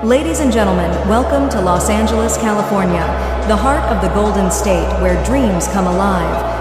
Ladies and gentlemen, welcome to Los Angeles, California, the heart of the Golden State where dreams come alive.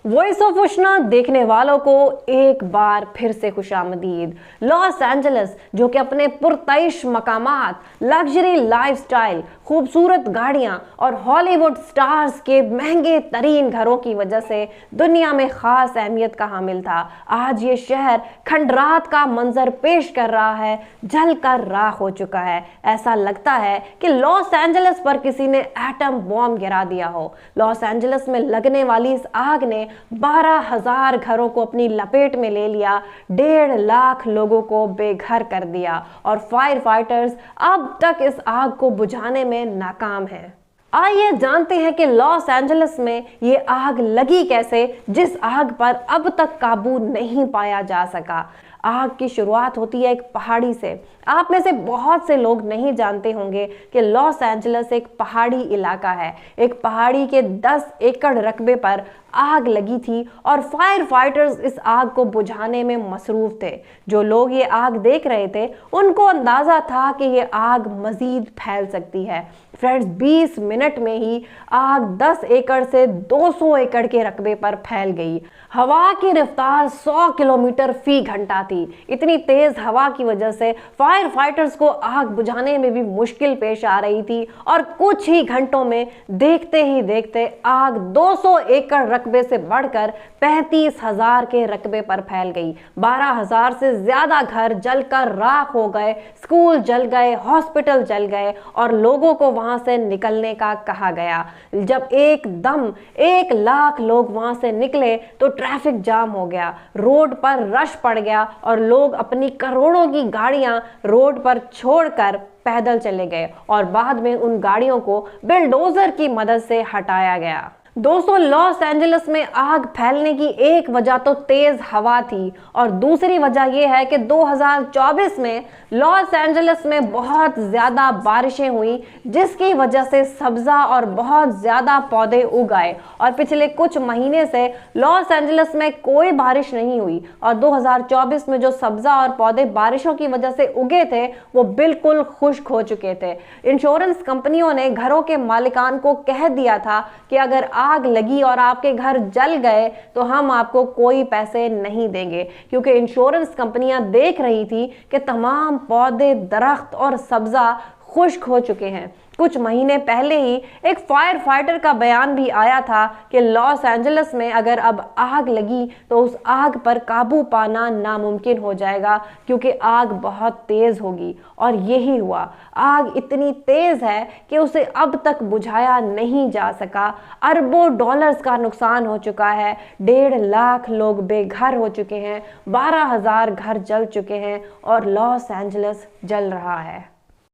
Voice of Ushna देखने वालों को एक बार फिर से खुशामदीद। Los Angeles जो कि अपने पुरतइश मकामात, लग्जरी लाइफस्टाइल, खूबसूरत गाड़ियां और हॉलीवुड स्टार्स के महंगे तरीन घरों की वजह से दुनिया में खास अहमियत का हामिल था, आज ये शहर खंडरात का मंजर पेश कर रहा है, जलकर राख हो चुका है। ऐसा लगता है कि लॉस एंजलिस पर किसी ने एटम बॉम्ब गिरा दिया हो। लॉस एंजलिस में लगने वाली इस आग ने 12,000 घरों को अपनी लपेट में ले लिया, 1.5 लाख लोगों को बेघर कर दिया और फायर फाइटर्स अब तक इस आग को बुझाने में नाकाम हैं। आइए जानते हैं कि लॉस एंजलिस में ये आग लगी कैसे, जिस आग पर अब तक काबू नहीं पाया जा सका। आग की शुरुआत होती है एक पहाड़ी से। आप में से बहुत से लोग नहीं जानते होंगे कि लॉस एंजलिस एक पहाड़ी इलाका है। एक पहाड़ी के 10 एकड़ रकबे पर आग लगी थी और फायर फाइटर्स इस आग को बुझाने में मसरूफ थे। जो लोग ये आग देख रहे थे उनको अंदाजा था कि ये आग मजीद फैल सकती है। फ्रेंड्स, 20 मिनट में ही आग 10 एकड़ से 200 एकड़ के रकबे पर फैल गई। हवा की रफ्तार 100 किलोमीटर फी घंटा थी। इतनी तेज हवा की वजह से फायर फाइटर्स को आग बुझाने में भी मुश्किल पेश आ रही थी और कुछ ही घंटों में देखते ही देखते आग 200 एकड़ रकबे से बढ़कर 35,000 के रकबे पर फैल गई। 12,000 से ज्यादा घर जलकर राख हो गए, स्कूल जल गए, हॉस्पिटल जल गए और लोगों को वहां से निकलने का कहा गया। जब एकदम 1 लाख लोग वहां से निकले तो ट्रैफिक जाम हो गया, रोड पर रश पड़ गया और लोग अपनी करोड़ों की गाड़ियां रोड पर छोड़कर पैदल चले गए और बाद में उन गाड़ियों को बिल्डोजर की मदद से हटाया गया। दोस्तों, लॉस एंजलिस में आग फैलने की एक वजह तो तेज हवा थी और दूसरी वजह यह है कि 2024 में लॉस एंजलिस में बहुत ज्यादा बारिशें हुई, जिसकी वजह से सब्जा और बहुत ज्यादा पौधे उग आए और पिछले कुछ महीने से लॉस एंजलिस में कोई बारिश नहीं हुई और 2024 में जो सब्जा और पौधे बारिशों की वजह से उगे थे वो बिल्कुल खुश्क हो चुके थे। इंश्योरेंस कंपनियों ने घरों के मालिकान को कह दिया था कि अगर आग लगी और आपके घर जल गए तो हम आपको कोई पैसे नहीं देंगे, क्योंकि इंश्योरेंस कंपनियां देख रही थी कि तमाम पौधे, दरख्त और सब्जा खुश्क हो चुके हैं। कुछ महीने पहले ही एक फायर फाइटर का बयान भी आया था कि लॉस एंजलिस में अगर अब आग लगी तो उस आग पर काबू पाना नामुमकिन हो जाएगा, क्योंकि आग बहुत तेज होगी और यही हुआ। आग इतनी तेज है कि उसे अब तक बुझाया नहीं जा सका। अरबों डॉलर्स का नुकसान हो चुका है, 1.5 लाख लोग बेघर हो चुके हैं, 12,000 घर जल चुके हैं और लॉस एंजलिस जल रहा है।